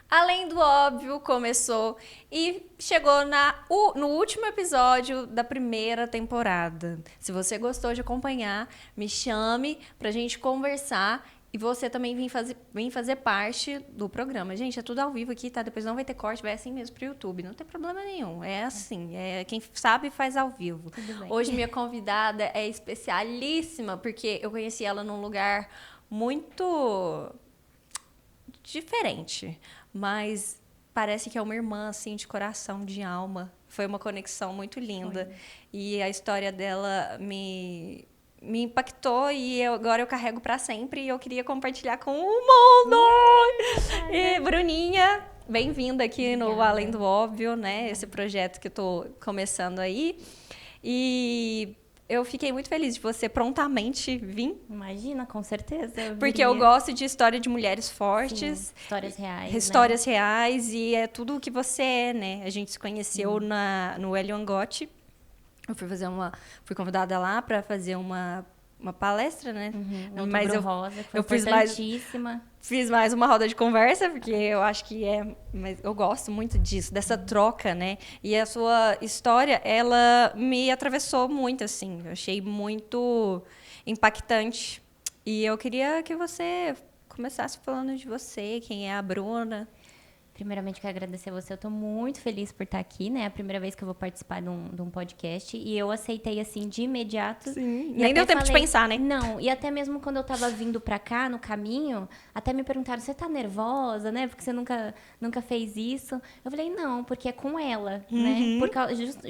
Além do óbvio, começou e chegou no último episódio da primeira temporada. Se você gostou de acompanhar, me chame pra gente conversar e você também vem fazer parte do programa. Gente, é tudo ao vivo aqui, tá? Depois não vai ter corte, vai assim mesmo pro YouTube. Não tem problema nenhum. É assim, quem sabe faz ao vivo. Tudo bem. Hoje minha convidada é especialíssima, porque eu conheci ela num lugar muito diferente, mas parece que é uma irmã, assim, de coração, de alma. Foi uma conexão muito linda. E a história dela me impactou e agora eu carrego para sempre e eu queria compartilhar com o mundo. E Bruninha, bem-vinda aqui no Além do Óbvio, né? Esse projeto que eu tô começando aí. E eu fiquei muito feliz de você prontamente vir. Imagina, com certeza. Porque eu gosto de história de mulheres fortes. Sim, histórias reais. Histórias reais e é tudo o que você é, né? A gente se conheceu no Elion Gotti. Eu fui convidada lá para fazer uma palestra, né? No Mas Outubro Rosa, que foi eu importantíssima. fiz mais uma roda de conversa, porque eu acho que mas eu gosto muito disso, dessa troca, né? E a sua história, ela me atravessou muito, assim. Eu achei muito impactante. E eu queria que você começasse falando de você, quem é a Bruna. Primeiramente, quero agradecer a você. Eu estou muito feliz por estar aqui, né? É a primeira vez que eu vou participar de um podcast. E eu aceitei, assim, de imediato. Sim. E Nem deu até tempo de pensar, né? Não, e até mesmo quando eu estava vindo para cá, no caminho, até me perguntaram, você tá nervosa, né? Porque você nunca fez isso. Eu falei, não, porque é com ela, né?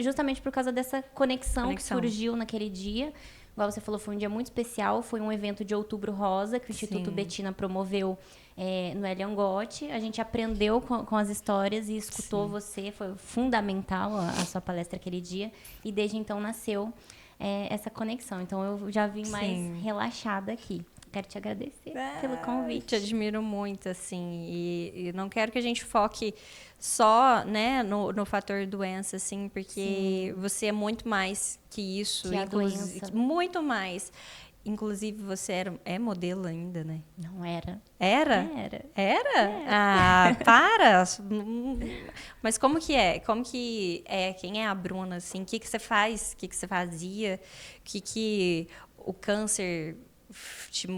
Justamente por causa dessa conexão que surgiu naquele dia. Igual você falou, foi um dia muito especial. Foi um evento de Outubro Rosa, que o Instituto Betina promoveu no Elion Gotti. A gente aprendeu com as histórias e escutou você. Foi fundamental a sua palestra aquele dia. E desde então nasceu essa conexão. Então, eu já vim mais relaxada aqui. Quero te agradecer pelo convite. Te admiro muito, assim, e não quero que a gente foque só, né, no fator doença, assim, porque você é muito mais que isso. Que a doença. Muito mais. Inclusive, você é modelo ainda, né? Não era. Era? Era. Era? Ah, para! Mas como que é? Como que é? Quem é a Bruna, assim? O que você faz? O que você fazia? O que o câncer te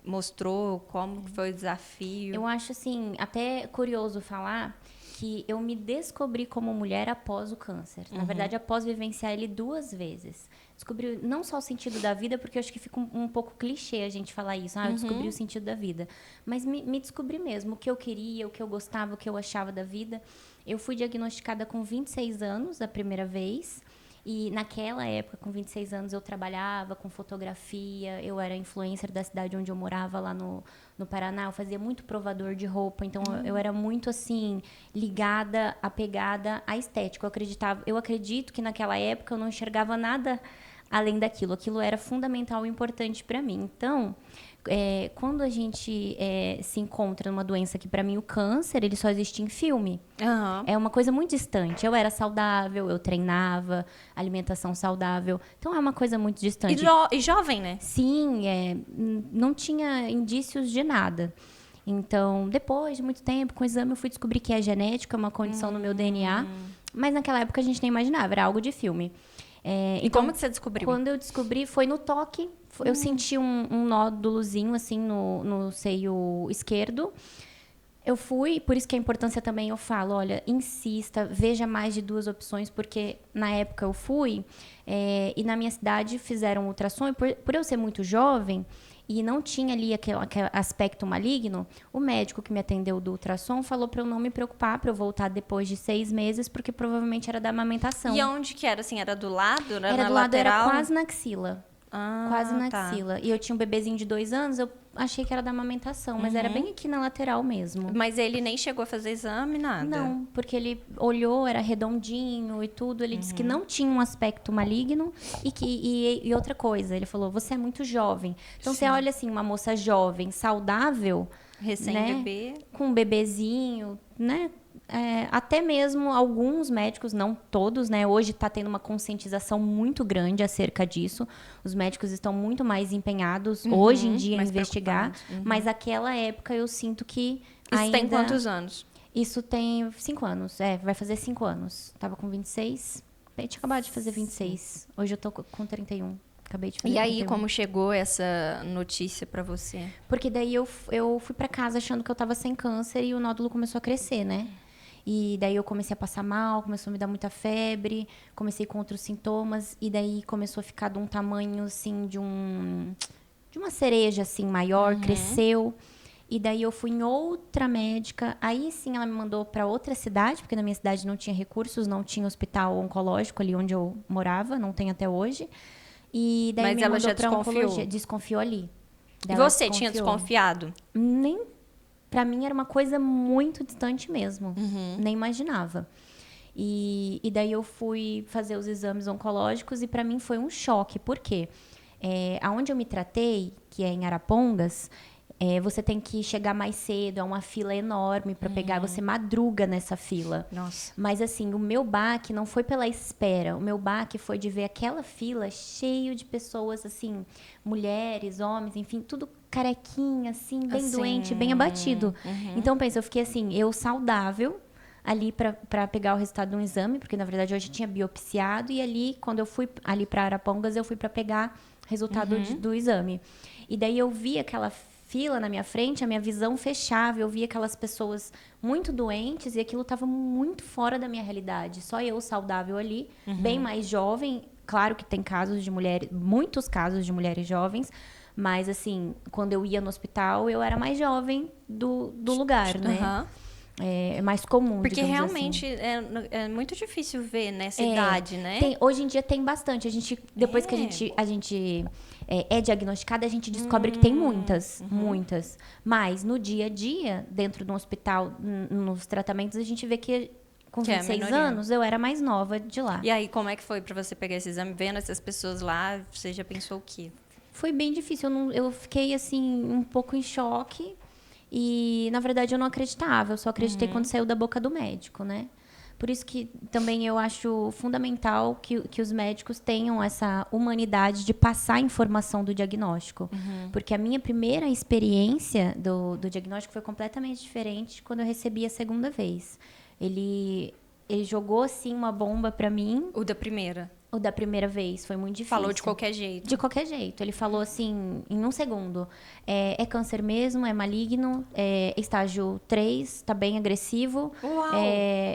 mostrou? Como foi o desafio? Eu acho, assim, até curioso falar que eu me descobri como mulher após o câncer. Na verdade, após vivenciar ele 2 vezes. Descobri não só o sentido da vida, porque eu acho que fica um pouco clichê a gente falar isso. Eu descobri o sentido da vida. Mas me descobri mesmo o que eu queria, o que eu gostava, o que eu achava da vida. Eu fui diagnosticada com 26 anos, a primeira vez. E naquela época, com 26 anos, eu trabalhava com fotografia, eu era influencer da cidade onde eu morava, lá no Paraná. Eu fazia muito provador de roupa, então eu era muito, assim, ligada, apegada à estética. Eu acredito que naquela época eu não enxergava nada além daquilo. Aquilo era fundamental e importante para mim. Então, quando a gente se encontra numa doença que, para mim, o câncer, ele só existe em filme. É uma coisa muito distante. Eu era saudável, eu treinava, alimentação saudável. Então, é uma coisa muito distante. E jovem, né? Sim, não tinha indícios de nada. Então, depois de muito tempo, com o exame, eu fui descobrir que é genética, é uma condição no meu DNA. Mas naquela época a gente nem imaginava, era algo de filme. E então, como que você descobriu? Quando eu descobri, foi no toque. Eu senti um nódulozinho, assim, no seio esquerdo. Eu fui, por isso que a importância também eu falo, olha, insista, veja mais de 2 opções, porque na época eu fui e na minha cidade fizeram ultrassom, e por eu ser muito jovem e não tinha ali aquele aspecto maligno, o médico que me atendeu do ultrassom falou para eu não me preocupar, para eu voltar depois de 6 meses, porque provavelmente era da amamentação. E onde que era, assim? Era do lado? Era na do lado, lateral? era quase na axila. Quase na axila. E eu tinha um bebezinho de 2 anos, eu achei que era da amamentação, mas era bem aqui na lateral mesmo. Mas ele nem chegou a fazer exame, nada? Não, porque ele olhou, era redondinho e tudo. Ele disse que não tinha um aspecto maligno e outra coisa. Ele falou, você é muito jovem. Então, você olha assim, uma moça jovem, saudável, recém-bebê, né? Com um bebezinho, né? Até mesmo alguns médicos, não todos, né? Hoje está tendo uma conscientização muito grande acerca disso. Os médicos estão muito mais empenhados hoje em dia em investigar. Mas naquela época eu sinto que Isso ainda... tem quantos anos? Isso tem 5 anos. Vai fazer 5 anos. Tava com 26. Eu tinha acabado de fazer 26. Hoje eu tô com 31. Acabei de fazer E aí, 31. como chegou essa notícia pra você? Porque daí eu fui pra casa achando que eu tava sem câncer e o nódulo começou a crescer, né? E daí eu comecei a passar mal, começou a me dar muita febre, comecei com outros sintomas, e daí começou a ficar de um tamanho, assim, de uma cereja, assim, maior, cresceu. E daí eu fui em outra médica, aí sim ela me mandou pra outra cidade, porque na minha cidade não tinha recursos, não tinha hospital oncológico ali onde eu morava, não tem até hoje. E daí Mas me ela mandou já pra desconfiou? oncologia, desconfiou ali. E Daí ela você tinha desconfiou. desconfiado? Nem, pra mim era uma coisa muito distante mesmo, nem imaginava. E daí eu fui fazer os exames oncológicos e pra mim foi um choque, por quê? Aonde eu me tratei, que é em Arapongas, você tem que chegar mais cedo, é uma fila enorme pra pegar, você madruga nessa fila. Nossa. Mas assim, o meu baque não foi pela espera, o meu baque foi de ver aquela fila cheio de pessoas, assim, mulheres, homens, enfim, tudo carequinha, assim, bem Assim, doente, bem abatido. Então, pensa, eu fiquei assim, eu saudável, ali pra pegar o resultado de um exame, porque na verdade eu já tinha biopsiado, e ali, quando eu fui ali pra Arapongas, eu fui pra pegar resultado do exame. E daí eu vi aquela fila na minha frente, a minha visão fechava, eu via aquelas pessoas muito doentes e aquilo estava muito fora da minha realidade. Só eu saudável ali, bem mais jovem. Claro que tem casos de mulheres, muitos casos de mulheres jovens, mas assim, quando eu ia no hospital, eu era mais jovem do lugar, né? Aham. É mais comum, Porque digamos realmente assim. é muito difícil ver nessa idade, né? Hoje em dia tem bastante. A gente, depois que a gente é diagnosticada, a gente descobre que tem muitas. Mas no dia a dia, dentro de um hospital, nos tratamentos, a gente vê que com Que é a 26 minoria. anos, eu era mais nova de lá. E aí, como é que foi pra você pegar esse exame? Vendo essas pessoas lá, você já pensou o quê? Foi bem difícil. Eu fiquei, assim, um pouco em choque. E, na verdade, eu não acreditava. Eu só acreditei quando saiu da boca do médico, né? Por isso que também eu acho fundamental que os médicos tenham essa humanidade de passar a informação do diagnóstico. Porque a minha primeira experiência do diagnóstico foi completamente diferente quando eu recebi a segunda vez. Ele jogou, assim, uma bomba pra mim. O da primeira? O da primeira vez foi muito difícil. Falou de qualquer jeito? De qualquer jeito. Ele falou assim, em um segundo. É câncer mesmo, é maligno, é estágio 3, tá bem agressivo. Uau!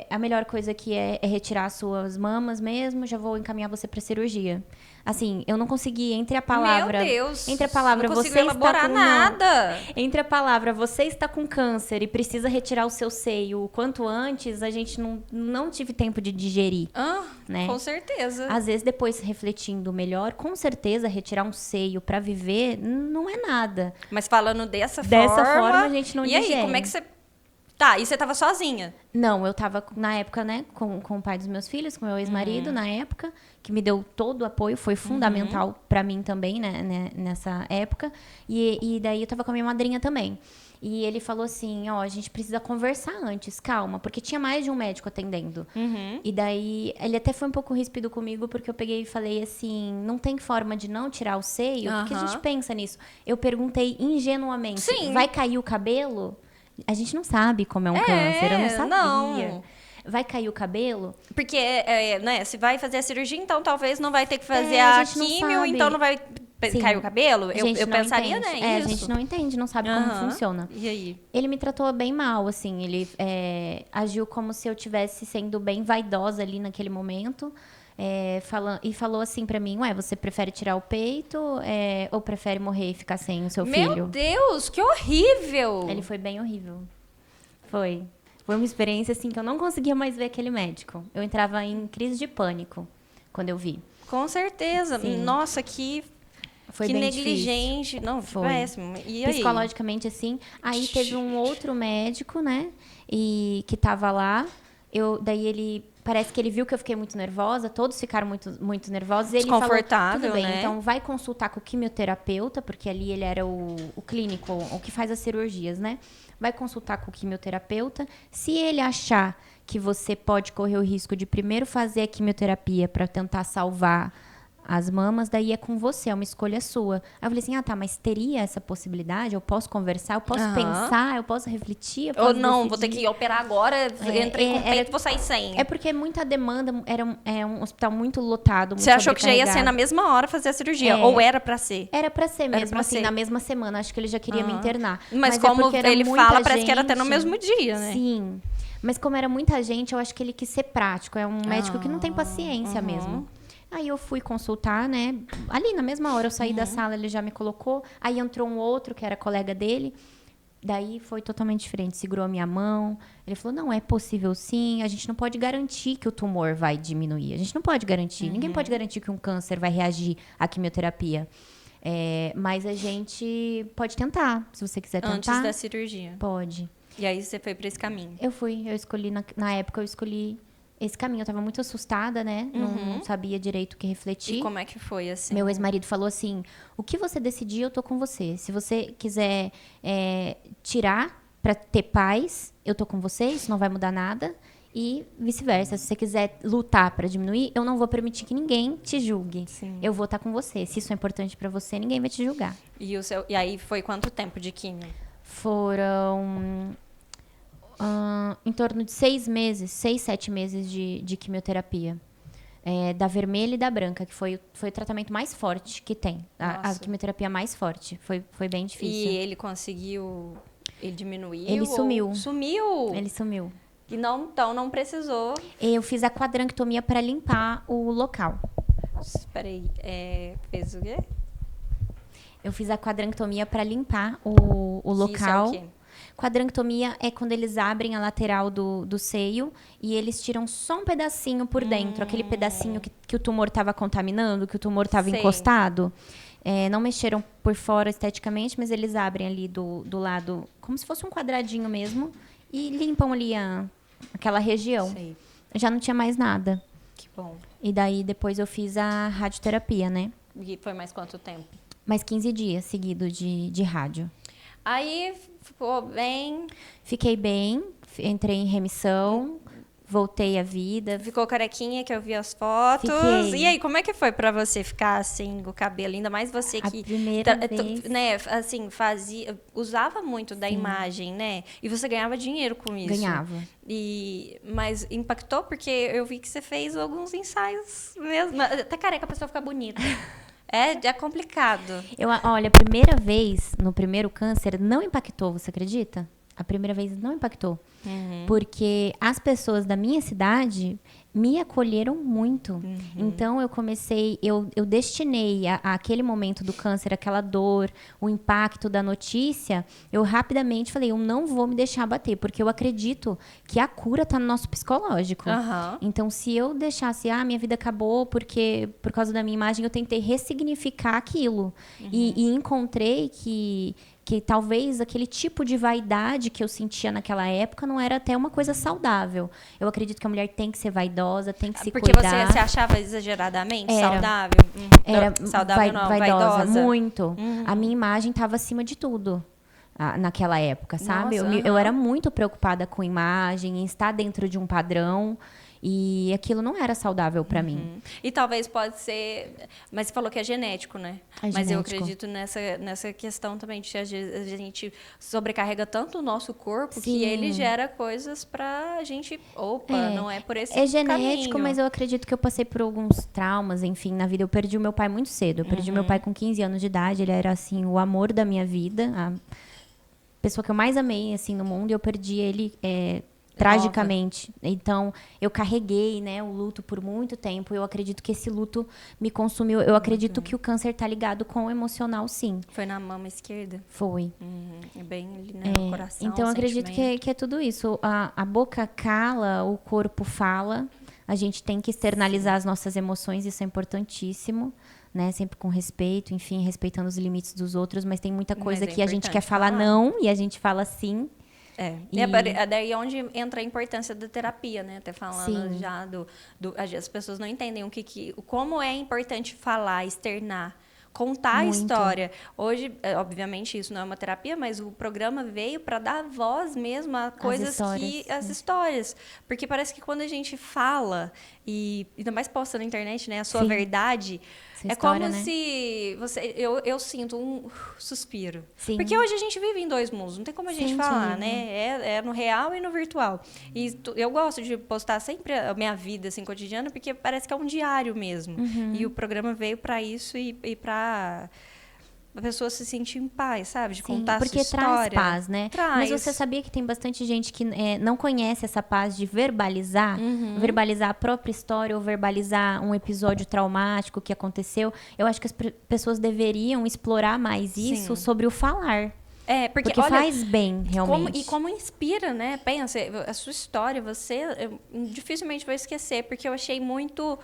A melhor coisa aqui é retirar as suas mamas mesmo, já vou encaminhar você pra cirurgia. Assim, eu não consegui, entre a palavra... Meu Deus! Entre a palavra, não você consigo elaborar está com... nada! Entre a palavra, você está com câncer e precisa retirar o seu seio o quanto antes, a gente não tive tempo de digerir. Né? Com certeza. Às vezes, depois refletindo melhor, com certeza, retirar um seio pra viver não é nada. Mas falando dessa forma, a gente não digere. E aí, como é que você... Tá, e você tava sozinha? Não, eu tava, na época, né, com o pai dos meus filhos, com meu ex-marido, na época, que me deu todo o apoio, foi fundamental pra mim também, né, nessa época. E daí eu tava com a minha madrinha também. E ele falou assim, a gente precisa conversar antes, calma, porque tinha mais de um médico atendendo. E daí, ele até foi um pouco ríspido comigo, porque eu peguei e falei assim, não tem forma de não tirar o seio? Porque a gente pensa nisso. Eu perguntei ingenuamente, vai cair o cabelo? A gente não sabe como é um câncer, eu não sabia. Não. Vai cair o cabelo? Porque, né, se vai fazer a cirurgia, então talvez não vai ter que fazer a químio, então não vai cair o cabelo? Eu pensaria, entende. né? A gente não entende, não sabe como funciona. E aí? Ele me tratou bem mal, assim, ele agiu como se eu estivesse sendo bem vaidosa ali naquele momento. E falou assim pra mim, você prefere tirar o peito ou prefere morrer e ficar sem o seu filho? Meu Deus, que horrível! Ele foi bem horrível. Foi uma experiência, assim, que eu não conseguia mais ver aquele médico. Eu entrava em crise de pânico quando eu vi. Com certeza. Sim. Nossa, que bem negligente. difícil. Não, foi péssimo. E aí? Psicologicamente, assim. Aí teve um outro médico, né? E que tava lá. Daí ele... Parece que ele viu que eu fiquei muito nervosa, todos ficaram muito, muito nervosos. E ele falou, tudo bem, né? então vai consultar com o quimioterapeuta, porque ali ele era o clínico, o que faz as cirurgias, né? Vai consultar com o quimioterapeuta. Se ele achar que você pode correr o risco de primeiro fazer a quimioterapia para tentar salvar as mamas, daí é com você, é uma escolha sua. Aí eu falei assim, tá, mas teria essa possibilidade? Eu posso conversar, eu posso pensar, eu posso refletir, eu posso Ou não, decidir. vou ter que operar agora, entrei com o peito, vou sair sem. É porque muita demanda, é um hospital muito lotado, muito Você achou que já ia ser na sobrecarregado. mesma hora fazer a cirurgia? Ou era pra ser? Era pra ser mesmo, pra assim, ser. na mesma semana. Acho que ele já queria me internar. Mas é como porque era ele muita fala, parece que era até no gente. mesmo dia, né? Sim. Mas como era muita gente, eu acho que ele quis ser prático. É um médico que não tem paciência mesmo. Aí eu fui consultar, né? Ali na mesma hora eu saí da sala, ele já me colocou. Aí entrou um outro que era colega dele. Daí foi totalmente diferente. Segurou a minha mão. Ele falou: não, é possível sim. A gente não pode garantir que o tumor vai diminuir. A gente não pode garantir. Ninguém pode garantir que um câncer vai reagir à quimioterapia. Mas a gente pode tentar. Se você quiser tentar. Antes da cirurgia. Pode. E aí você foi pra esse caminho. Eu escolhi, na época eu escolhi esse caminho. Eu tava muito assustada, né? Não sabia direito o que refletir. E como é que foi, assim? Meu ex-marido falou assim, o que você decidir, eu tô com você. Se você quiser tirar pra ter paz, eu tô com você, isso não vai mudar nada. E vice-versa. Se você quiser lutar pra diminuir, eu não vou permitir que ninguém te julgue. Sim. Eu vou estar com você. Se isso é importante pra você, ninguém vai te julgar. E aí foi quanto tempo de quimio? Foram em torno de 6 meses, 6, 7 meses de quimioterapia. Da vermelha e da branca, que foi o tratamento mais forte que tem. A quimioterapia mais forte. Foi bem difícil. E ele conseguiu... Ele diminuiu? Ele sumiu. Sumiu? Ele sumiu. E não, então não precisou... Eu fiz a quadranctomia para limpar o local. Espera aí, fez o quê? Eu fiz a quadranctomia para limpar o local. Isso é o quê? Quadranctomia é quando eles abrem a lateral do seio e eles tiram só um pedacinho por dentro. Aquele pedacinho que o tumor estava contaminando, que o tumor estava encostado. Não mexeram por fora esteticamente, mas eles abrem ali do lado, como se fosse um quadradinho mesmo, e limpam ali aquela região. Sei. Já não tinha mais nada. Que bom. E daí depois eu fiz a radioterapia, né? E foi mais quanto tempo? Mais 15 dias seguidos de rádio. Aí ficou bem... Fiquei bem, entrei em remissão, voltei à vida. Ficou carequinha, que eu vi as fotos. Fiquei. E aí, como é que foi pra você ficar assim, com o cabelo? Ainda mais você A que... primeira vez. Né, assim, usava muito da imagem, né? E você ganhava dinheiro com isso. Ganhava. Mas impactou porque eu vi que você fez alguns ensaios mesmo. Até careca a pessoa fica bonita. É complicado. Olha, a primeira vez, no primeiro câncer, não impactou, você acredita? A primeira vez não impactou. Porque as pessoas da minha cidade me acolheram muito. Então, eu destinei aquele momento do câncer, aquela dor, o impacto da notícia, eu rapidamente falei, eu não vou me deixar abater, porque eu acredito que a cura está no nosso psicológico. Então, se eu deixasse, minha vida acabou por causa da minha imagem, eu tentei ressignificar aquilo. E encontrei que talvez aquele tipo de vaidade que eu sentia naquela época não era até uma coisa saudável. Eu acredito que a mulher tem que ser vaidosa, tem que se Porque cuidar. você achava exageradamente saudável? Era saudável não, vaidosa. Muito. A minha imagem estava acima de tudo naquela época, sabe? Nossa, Eu era muito preocupada com imagem, em estar dentro de um padrão. E aquilo não era saudável para mim. E talvez pode ser... Mas você falou que é genético, né? Mas eu acredito nessa questão também de que a gente sobrecarrega tanto o nosso corpo que ele gera coisas pra gente... não é por esse caminho. É genético, mas eu acredito que eu passei por alguns traumas, enfim, na vida. Eu perdi o meu pai muito cedo. Eu perdi meu pai com 15 anos de idade. Ele era, assim, o amor da minha vida. A pessoa que eu mais amei, assim, no mundo. E eu perdi ele... tragicamente. Então, eu carreguei, né, o luto por muito tempo. Eu acredito que esse luto me consumiu. Eu acredito que o câncer tá ligado com o emocional, sim. Foi na mama esquerda? Foi. É bem ali, né, no coração. Então, eu acredito que é tudo isso. A boca cala, o corpo fala. A gente tem que externalizar as nossas emoções, isso é importantíssimo. Né, sempre com respeito, enfim, respeitando os limites dos outros. Mas tem muita coisa que a gente quer falar não e a gente fala sim. É daí onde entra a importância da terapia, né? Até falando já as pessoas não entendem como é importante falar, externar contar a Muito. história. Hoje, obviamente, isso não é uma terapia, mas o programa veio para dar voz mesmo a coisas as histórias. Porque parece que quando a gente fala, e ainda mais posta na internet, né, a sua verdade, é história, como né? se eu sinto um suspiro. Sim. Porque hoje a gente vive em dois mundos, não tem como a gente falar, horrível. né? É no real e no virtual. E eu gosto de postar sempre a minha vida assim cotidiana, porque parece que é um diário mesmo. E o programa veio para isso e para a pessoa se sentir em paz, sabe? De contar a sua história. Porque traz paz, né? Traz. Mas você sabia que tem bastante gente que não conhece essa paz de verbalizar? Verbalizar a própria história ou verbalizar um episódio traumático que aconteceu. Eu acho que as pessoas deveriam explorar mais isso sobre o falar. Porque olha, faz bem, realmente. Como inspira, né? Pensa, a sua história, dificilmente vai esquecer, porque eu achei muito,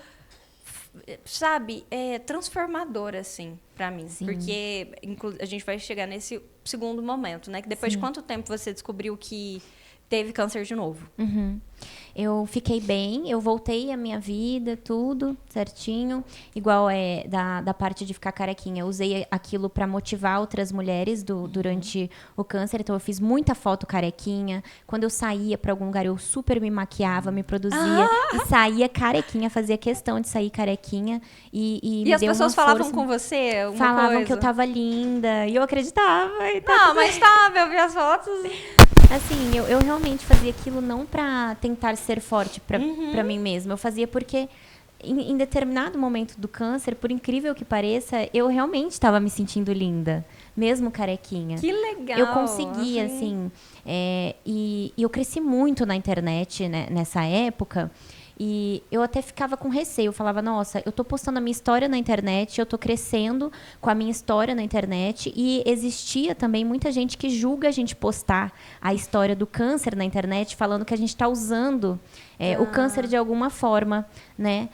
sabe, transformadora, assim, pra mim. Sim. Porque a gente vai chegar nesse segundo momento, né? Que depois de quanto tempo você descobriu que teve câncer de novo? Eu fiquei bem, eu voltei à minha vida, tudo certinho. Igual da parte de ficar carequinha. Eu usei aquilo para motivar outras mulheres durante o câncer. Então, eu fiz muita foto carequinha. Quando eu saía para algum lugar, eu super me maquiava, me produzia. E saía carequinha, fazia questão de sair carequinha. E as pessoas falavam com você alguma falavam coisa? que eu tava linda. E eu acreditava. Mas tava, eu vi as fotos. Assim, eu realmente fazia aquilo não pra tentar ser forte pra mim mesma. Eu fazia porque em determinado momento do câncer, por incrível que pareça, eu realmente estava me sentindo linda, mesmo carequinha. Que legal! Eu conseguia, assim. E eu cresci muito na internet, né, nessa época. E eu até ficava com receio. Eu falava, nossa, eu tô postando a minha história na internet, eu tô crescendo com a minha história na internet. E existia também muita gente que julga a gente postar a história do câncer na internet, falando que a gente tá usando o câncer de alguma forma, né?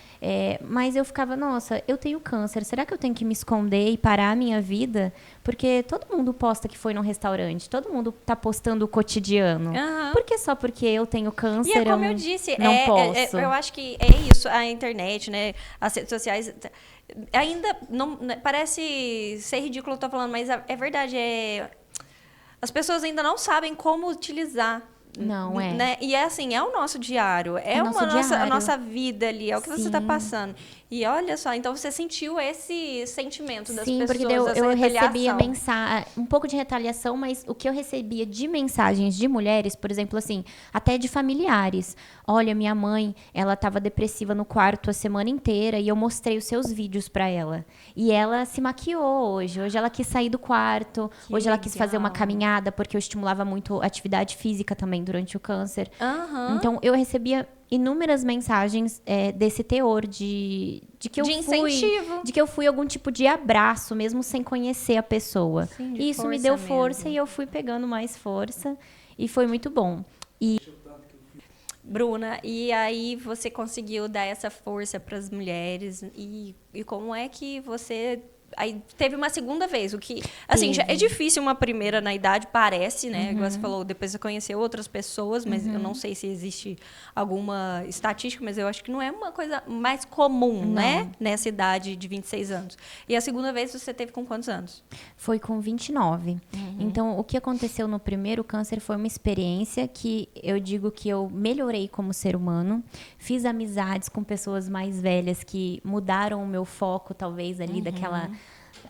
Mas eu ficava, nossa, eu tenho câncer, será que eu tenho que me esconder e parar a minha vida? Porque todo mundo posta que foi num restaurante, todo mundo tá postando o cotidiano. Por que só porque eu tenho câncer e como eu disse, não posso? Eu acho que é isso, a internet, né? As redes sociais ainda não parece ser ridículo eu estar falando, mas é verdade, as pessoas ainda não sabem como utilizar. Não, né? E assim, é o nosso diário, a nossa vida ali, é o que você está passando. E olha só, então você sentiu esse sentimento das pessoas, porque eu recebia mensagem, um pouco de retaliação, mas o que eu recebia de mensagens de mulheres, por exemplo, assim, até de familiares. Olha, minha mãe, ela estava depressiva no quarto a semana inteira e eu mostrei os seus vídeos para ela. E ela se maquiou hoje. Hoje ela quis sair do quarto, hoje ela quis fazer uma caminhada, porque eu estimulava muito atividade física também durante o câncer. Então, eu recebia inúmeras mensagens desse teor de que eu incentivo. De que eu fui algum tipo de abraço, mesmo sem conhecer a pessoa. Sim, e isso me deu força mesmo. E eu fui pegando mais força e foi muito bom. Bruna, e aí você conseguiu dar essa força para as mulheres e como é que você aí teve uma segunda vez, o que assim, já é difícil uma primeira na idade, parece, né? Igual você falou, depois você conheceu outras pessoas, mas eu não sei se existe alguma estatística, mas eu acho que não é uma coisa mais comum, né? Nessa idade de 26 anos. E a segunda vez você teve com quantos anos? Foi com 29. Então, o que aconteceu no primeiro câncer foi uma experiência que eu digo que eu melhorei como ser humano, fiz amizades com pessoas mais velhas que mudaram o meu foco, talvez, ali daquela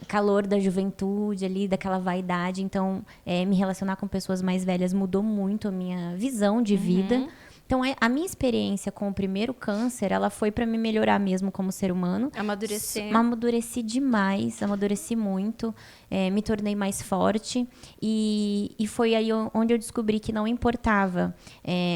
calor da juventude ali, daquela vaidade. Então, me relacionar com pessoas mais velhas mudou muito a minha visão de vida. Então, a minha experiência com o primeiro câncer, ela foi para me melhorar mesmo como ser humano. Amadureci demais, amadureci muito, me tornei mais forte. E foi aí onde eu descobri que não importava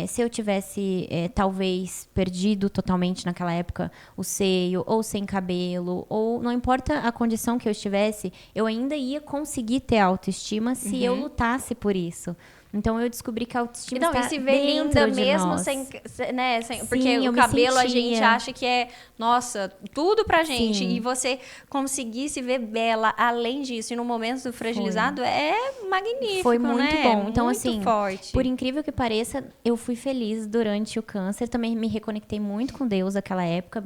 se eu tivesse, talvez, perdido totalmente naquela época o seio, ou sem cabelo, ou não importa a condição que eu estivesse, eu ainda ia conseguir ter autoestima se eu lutasse por isso. Então eu descobri que a autoestima Não, está e se vê dentro linda de mesmo nós. né? Sim, Porque eu o me cabelo a sentia. gente acha que é, nossa, tudo pra gente. Sim. E você conseguir se ver bela além disso, e no momento do fragilizado, é magnífico, Foi muito né? bom. Então, muito assim, forte. por incrível que pareça, eu fui feliz durante o câncer. Também me reconectei muito com Deus naquela época.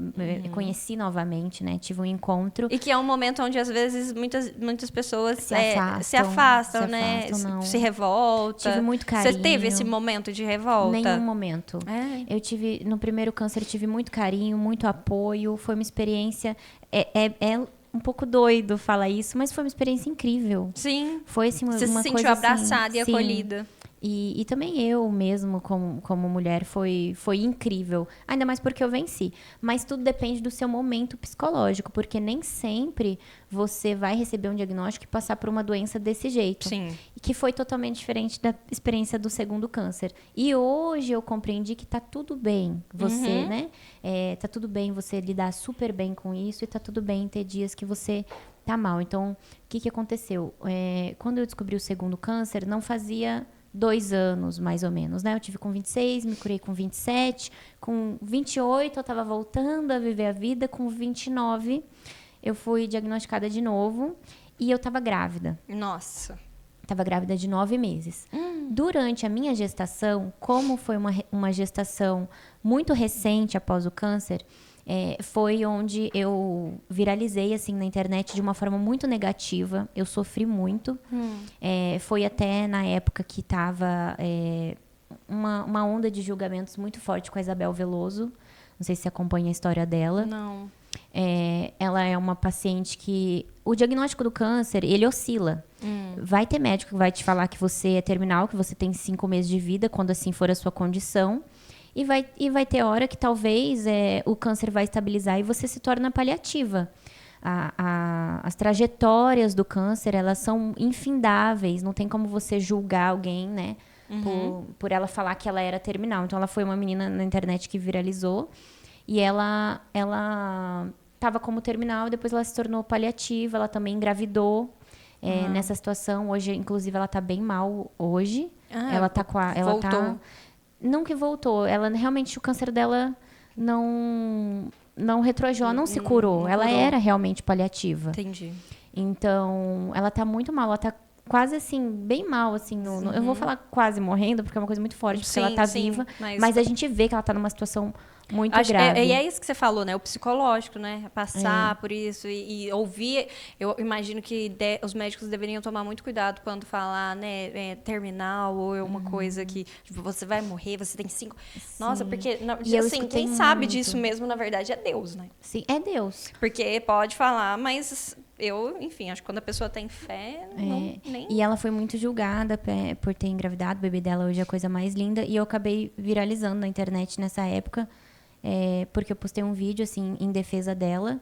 Conheci novamente, né? Tive um encontro. E que é um momento onde, às vezes, muitas pessoas Se afastam, né? não. Se revoltam. Tive muito carinho. Você teve esse momento de revolta? Nenhum momento. É. Eu tive, no primeiro câncer, eu tive muito carinho, muito apoio. Foi uma experiência. É um pouco doido falar isso, mas foi uma experiência incrível. Sim. Foi assim, Você uma se coisa sentiu abraçada assim, e sim. acolhida. E também eu mesmo, como mulher, foi incrível. Ainda mais porque eu venci. Mas tudo depende do seu momento psicológico, porque nem sempre você vai receber um diagnóstico e passar por uma doença desse jeito. Sim. E que foi totalmente diferente da experiência do segundo câncer. E hoje eu compreendi que tá tudo bem você, né? Tá tudo bem você lidar super bem com isso e tá tudo bem ter dias que você tá mal. Então, o que aconteceu? Quando eu descobri o segundo câncer, não fazia 2 anos, mais ou menos, né? Eu tive com 26, me curei com 27. Com 28, eu estava voltando a viver a vida. Com 29, eu fui diagnosticada de novo. E eu estava grávida. Nossa. Estava grávida de 9 meses. Durante a minha gestação, como foi uma gestação muito recente após o câncer, foi onde eu viralizei assim na internet de uma forma muito negativa. Eu sofri muito. Foi até na época que estava uma onda de julgamentos muito forte com a Isabel Veloso. Não sei se você acompanha a história dela. Não. Ela é uma paciente que... O diagnóstico do câncer, ele oscila. Vai ter médico que vai te falar que você é terminal, que você tem 5 meses de vida, quando assim for a sua condição. E vai ter hora que talvez o câncer vai estabilizar e você se torna paliativa. As trajetórias do câncer, elas são infindáveis. Não tem como você julgar alguém, né? Por ela falar que ela era terminal. Então, ela foi uma menina na internet que viralizou. E ela estava como terminal, depois ela se tornou paliativa. Ela também engravidou nessa situação. Hoje, inclusive, ela está bem mal hoje. Ela tá com ela voltou. Tá... Não que voltou, ela realmente, o câncer dela não retroagiu, ela não se curou. Ela era realmente paliativa. Entendi. Então, ela tá muito mal, ela tá quase assim, bem mal, assim. Eu vou falar quase morrendo, porque é uma coisa muito forte, porque ela tá viva. Mas a gente vê que ela tá numa situação muito grave. E é isso que você falou, né? O psicológico, né? Passar por isso e ouvir. Eu imagino que os médicos deveriam tomar muito cuidado quando falar, né? Terminal ou uma coisa que tipo, você vai morrer, você tem 5... Nossa, porque assim, quem sabe disso mesmo, na verdade, é Deus, né? Sim, é Deus. Porque pode falar, mas... enfim, acho que quando a pessoa tem fé, nem... E ela foi muito julgada por ter engravidado. O bebê dela hoje é a coisa mais linda. E eu acabei viralizando na internet nessa época. Porque eu postei um vídeo, assim, em defesa dela.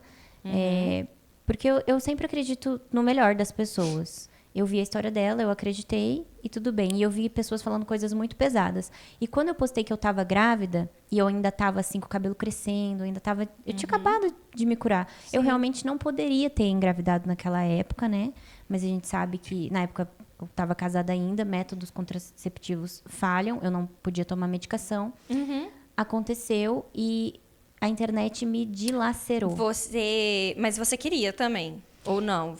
Porque eu sempre acredito no melhor das pessoas. Eu vi a história dela, eu acreditei e tudo bem. E eu vi pessoas falando coisas muito pesadas. E quando eu postei que eu tava grávida, e eu ainda tava assim, com o cabelo crescendo, eu tinha acabado de me curar. Sim. Eu realmente não poderia ter engravidado naquela época, né? Mas a gente sabe que, na época, eu tava casada ainda, métodos contraceptivos falham, eu não podia tomar medicação. Aconteceu e a internet me dilacerou. Mas você queria também? Ou não?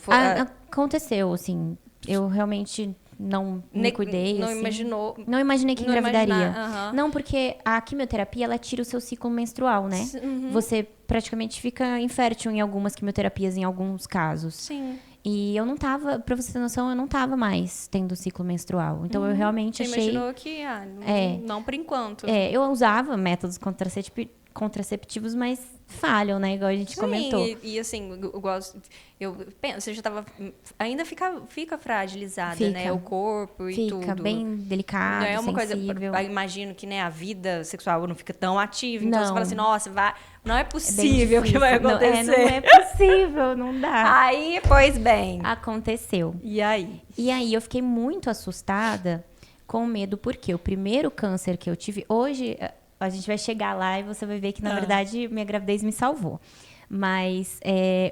Aconteceu, assim. Eu realmente não me cuidei. Não assim. imaginou? Não imaginei que engravidaria. Uhum. Não, porque a quimioterapia, ela tira o seu ciclo menstrual, né? Você praticamente fica infértil em algumas quimioterapias, em alguns casos. Sim. E eu não tava, pra você ter noção, eu não tava mais tendo ciclo menstrual. Então, eu realmente Você achei... imaginou que, não por enquanto. Eu usava métodos contraceptivos, mas falham, né? Igual a gente comentou. E assim, eu penso, você já tava... Ainda fica fragilizada, né? O corpo e tudo. Fica bem delicado, não é uma sensível. coisa... Imagino que, né, a vida sexual não fica tão ativa. Então, você fala assim, nossa, não é possível que vai acontecer. Não é possível, não dá. Aí, pois bem. Aconteceu. E aí? E aí, eu fiquei muito assustada, com medo, porque o primeiro câncer que eu tive... Hoje, a gente vai chegar lá e você vai ver que, na verdade, minha gravidez me salvou. Mas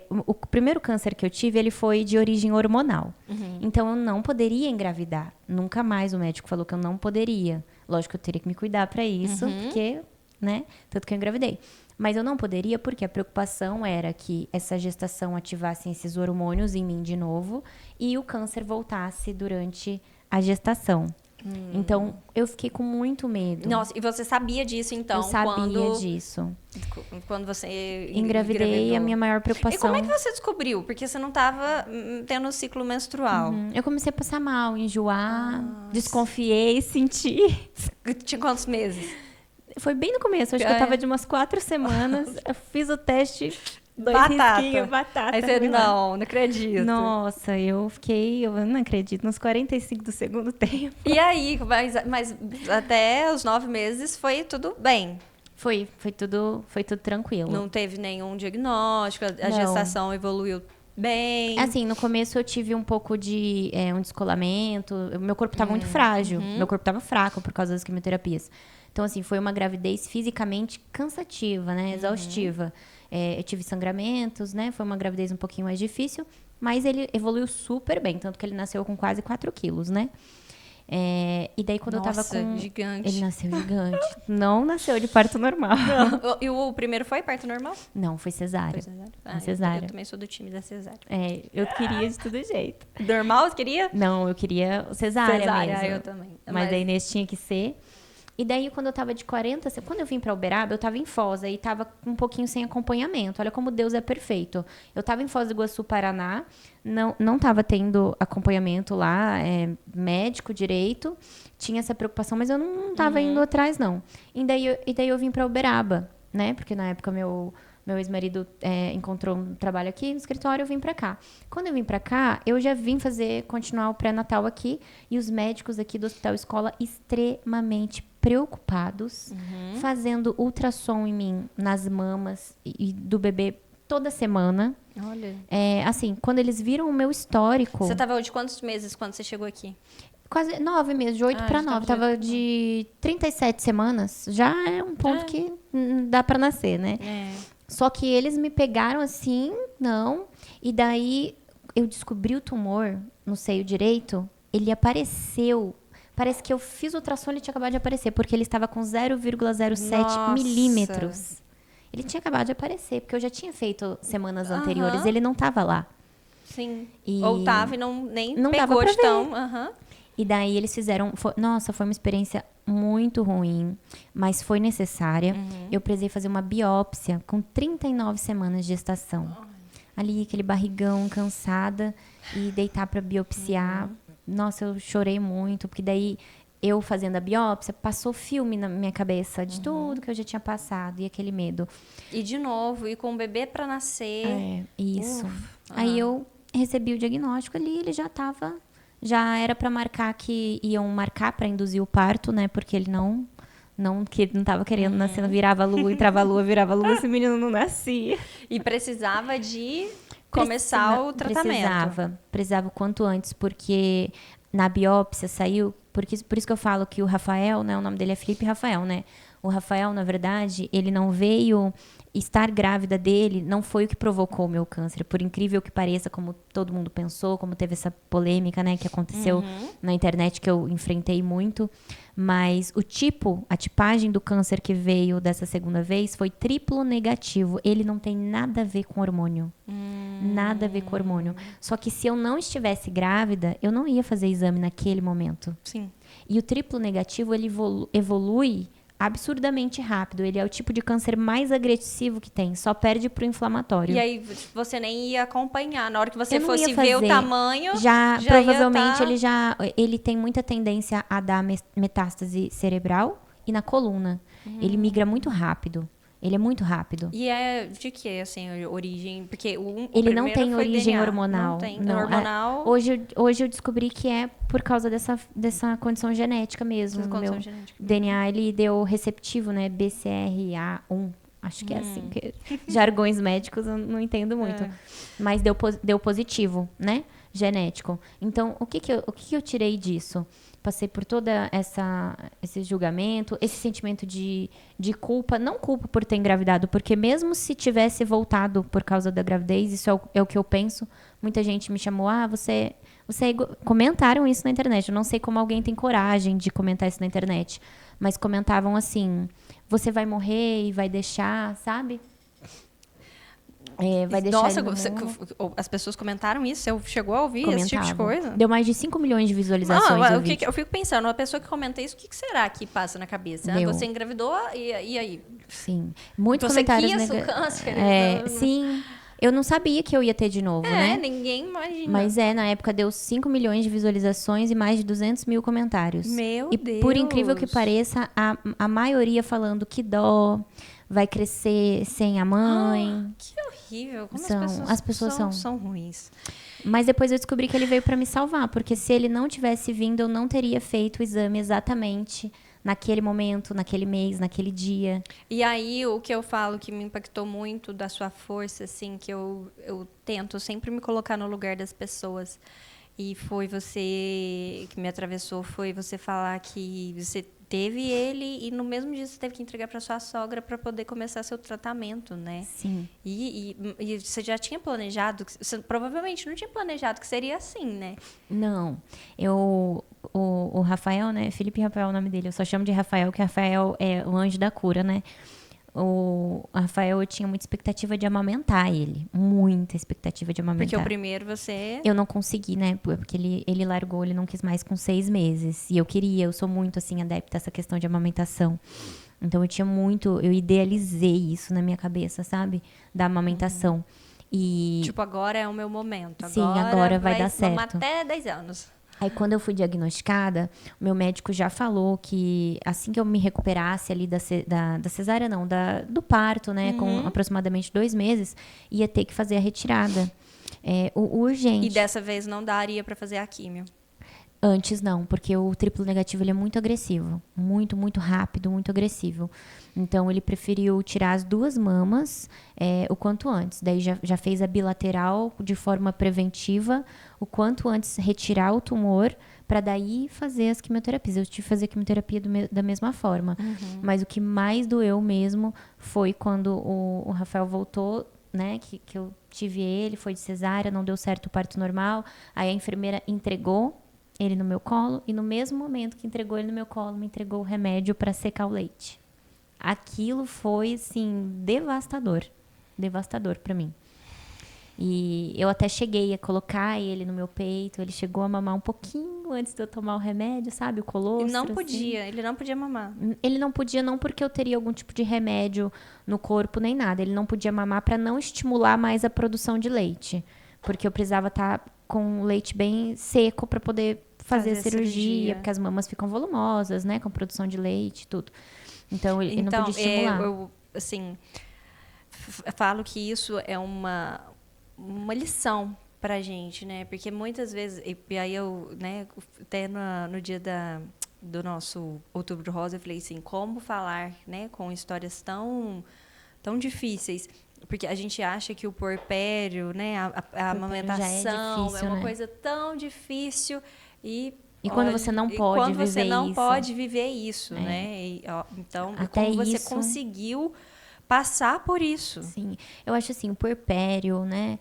o primeiro câncer que eu tive, ele foi de origem hormonal. Então, eu não poderia engravidar. Nunca mais o médico falou que eu não poderia. Lógico que eu teria que me cuidar para isso, porque, né? Tanto que eu engravidei. Mas eu não poderia porque a preocupação era que essa gestação ativasse esses hormônios em mim de novo e o câncer voltasse durante a gestação. Então, eu fiquei com muito medo. Nossa, e você sabia disso, então? Eu sabia disso. Quando você engravidei, a minha maior preocupação... E como é que você descobriu? Porque você não estava tendo um ciclo menstrual. Eu comecei a passar mal, enjoar, desconfiei, senti. Tinha quantos meses? Foi bem no começo, acho que eu tava de umas 4 semanas. Eu fiz o teste... 2 risquinhos, batata. Aí você, não acredito. Nossa, eu não acredito, nos 45 do segundo tempo. E aí, mas até os 9 meses foi tudo bem? Foi tudo tranquilo. Não teve nenhum diagnóstico, a gestação evoluiu bem? Assim, no começo eu tive um pouco de um descolamento, meu corpo estava muito frágil, meu corpo estava fraco por causa das quimioterapias. Então, assim, foi uma gravidez fisicamente cansativa, né, exaustiva. Eu tive sangramentos, né? Foi uma gravidez um pouquinho mais difícil, mas ele evoluiu super bem, tanto que ele nasceu com quase 4 quilos, né? E daí quando eu tava com... gigante. Ele nasceu gigante. Não nasceu de parto normal. Não. E o primeiro foi parto normal? Não, foi cesárea. Foi cesárea? Cesárea. Eu também sou do time da cesárea. Eu queria de todo jeito. Normal você queria? Não, eu queria cesárea mesmo. Eu também. Mas daí nesse tinha que ser... E daí, quando eu tava de 40... Quando eu vim pra Uberaba, eu tava em Foz. E tava um pouquinho sem acompanhamento. Olha como Deus é perfeito. Eu tava em Foz do Iguaçu, Paraná. Não tava tendo acompanhamento lá, médico direito. Tinha essa preocupação, mas eu não tava indo atrás, não. E daí eu vim pra Uberaba, né? Porque na época meu ex-marido encontrou um trabalho aqui no escritório, eu vim pra cá. Quando eu vim pra cá, eu já vim continuar o pré-natal aqui. E os médicos aqui do Hospital Escola extremamente preocupados, fazendo ultrassom em mim, nas mamas e do bebê toda semana. Olha. Assim, quando eles viram o meu histórico... Você tava de quantos meses quando você chegou aqui? Quase 9 meses, de 8 para 9. Tava de 37 semanas. Já é um ponto que dá para nascer, né? Só que eles me pegaram assim, não. E daí eu descobri o tumor no seio direito. Ele apareceu. Parece que eu fiz o ultrassom e ele tinha acabado de aparecer, porque ele estava com 0,07 milímetros. Ele tinha acabado de aparecer, porque eu já tinha feito semanas anteriores, ele não estava lá. Sim. Ou tava e nem dava pegou pra de tão... E daí eles fizeram... Nossa, foi uma experiência muito ruim, mas foi necessária. Eu precisei fazer uma biópsia com 39 semanas de gestação. Ali, aquele barrigão, cansada, e deitar para biopsiar. Nossa, eu chorei muito, porque daí eu fazendo a biópsia, passou filme na minha cabeça de tudo que eu já tinha passado e aquele medo. E de novo, e com o bebê para nascer. Isso. Aí eu recebi o diagnóstico ali, ele já era para marcar que iam marcar para induzir o parto, né? Porque ele não estava querendo nascer, virava a lua, entrava a lua, virava a lua, esse menino não nascia. E precisava de começar o tratamento. Precisava o quanto antes, porque na biópsia saiu, por isso que eu falo que o Rafael, né, o nome dele é Felipe Rafael, né? O Rafael, na verdade, ele não veio... Estar grávida dele não foi o que provocou o meu câncer. Por incrível que pareça, como todo mundo pensou, como teve essa polêmica, né, que aconteceu na internet, que eu enfrentei muito. Mas a tipagem do câncer que veio dessa segunda vez foi triplo negativo. Ele não tem nada a ver com hormônio. Nada a ver com hormônio. Só que se eu não estivesse grávida, eu não ia fazer exame naquele momento. Sim. E o triplo negativo, ele evolui absurdamente rápido. Ele é o tipo de câncer mais agressivo que tem. Só perde pro inflamatório. E aí você nem ia acompanhar. Na hora que você fosse ver o tamanho... Já provavelmente ele tem muita tendência a dar metástase cerebral e na coluna. Ele migra muito rápido. Ele é muito rápido. E é de que, assim, origem? Porque ele não tem origem DNA. hormonal. Não tem hormonal. Hoje eu descobri que é por causa dessa condição genética mesmo. Meu DNA, ele deu receptivo, né? BCRA1. Acho que é assim. Jargões médicos eu não entendo muito. Mas deu positivo, né? genético. Então, o que eu tirei disso? Passei por toda esse julgamento, esse sentimento de culpa. Não culpa por ter engravidado, porque mesmo se tivesse voltado por causa da gravidez, isso é o que eu penso. Muita gente me chamou, você comentaram isso na internet. Eu não sei como alguém tem coragem de comentar isso na internet. Mas comentavam assim, você vai morrer e vai deixar, sabe? Vai deixar Nossa, ele no mundo. as pessoas comentaram isso? Você chegou a ouvir esse tipo de coisa? Deu mais de 5 milhões de visualizações Não, o vídeo. eu fico pensando, uma pessoa que comenta isso, o que será que passa na cabeça? Deu. Você engravidou e aí? Sim. Muitos Você comentários quis o câncer? Sim. Eu não sabia que eu ia ter de novo, né? Ninguém imagina. Mas na época deu 5 milhões de visualizações e mais de 200 mil comentários. Meu e Deus. Por incrível que pareça, a maioria falando que dó, vai crescer sem a mãe. Que horrível. Como as pessoas são ruins. Mas depois eu descobri que ele veio pra me salvar, porque se ele não tivesse vindo, eu não teria feito o exame exatamente naquele momento, naquele mês, naquele dia. E aí, o que eu falo que me impactou muito da sua força, assim, que eu tento sempre me colocar no lugar das pessoas. E foi você que me atravessou, foi você falar que você teve ele e no mesmo dia você teve que entregar para sua sogra para poder começar seu tratamento, né? Sim. E você já tinha planejado, você provavelmente não tinha planejado que seria assim, né? Não. O Rafael, né? Felipe Rafael é o nome dele. Eu só chamo de Rafael, que Rafael é o anjo da cura, né? O Rafael, eu tinha muita expectativa de amamentar ele. Muita expectativa de amamentar. Porque o primeiro você... Eu não consegui, né? Porque ele largou, ele não quis mais com 6 meses. E eu sou muito, assim, adepta a essa questão de amamentação. Então, eu idealizei isso na minha cabeça, sabe? Da amamentação. E... Tipo, agora é o meu momento. Sim, agora vai dar certo. Até 10 anos. Aí, quando eu fui diagnosticada, o meu médico já falou que assim que eu me recuperasse ali da cesárea, não, do parto, né, com aproximadamente 2 meses, ia ter que fazer a retirada. O urgente. E dessa vez não daria para fazer a químio? Antes não, porque o triplo negativo ele é muito agressivo. Muito, muito rápido, muito agressivo. Então, ele preferiu tirar as 2 mamas o quanto antes. Daí, já fez a bilateral de forma preventiva, o quanto antes retirar o tumor, para daí fazer as quimioterapias. Eu tive que fazer a quimioterapia da mesma forma. Mas o que mais doeu mesmo foi quando o Rafael voltou, né, que eu tive ele, foi de cesárea, não deu certo o parto normal. Aí a enfermeira entregou ele no meu colo e no mesmo momento que entregou ele no meu colo, me entregou o remédio para secar o leite. Aquilo foi, assim, devastador. Devastador para mim. E eu até cheguei a colocar ele no meu peito, ele chegou a mamar um pouquinho antes de eu tomar o remédio, sabe? O colostro. Ele não podia, ele não podia mamar. Ele não podia, não porque eu teria algum tipo de remédio no corpo, nem nada. Ele não podia mamar para não estimular mais a produção de leite. Porque eu precisava estar com o leite bem seco para poder fazer a cirurgia, porque as mamas ficam volumosas, né? Com produção de leite e tudo. Então, ele não podia estimular. Eu assim, falo que isso é uma lição pra gente, né? Porque muitas vezes, e aí eu, né, até no dia do nosso Outubro Rosa, eu falei assim, como falar, né, com histórias tão difíceis. Porque a gente acha que o puerpério, né, a amamentação difícil, é uma né? coisa tão difícil e quando você não pode viver isso. Quando você não pode viver isso, né? Então, até como você isso... conseguiu passar por isso. Sim, eu acho assim, o puerpério, né?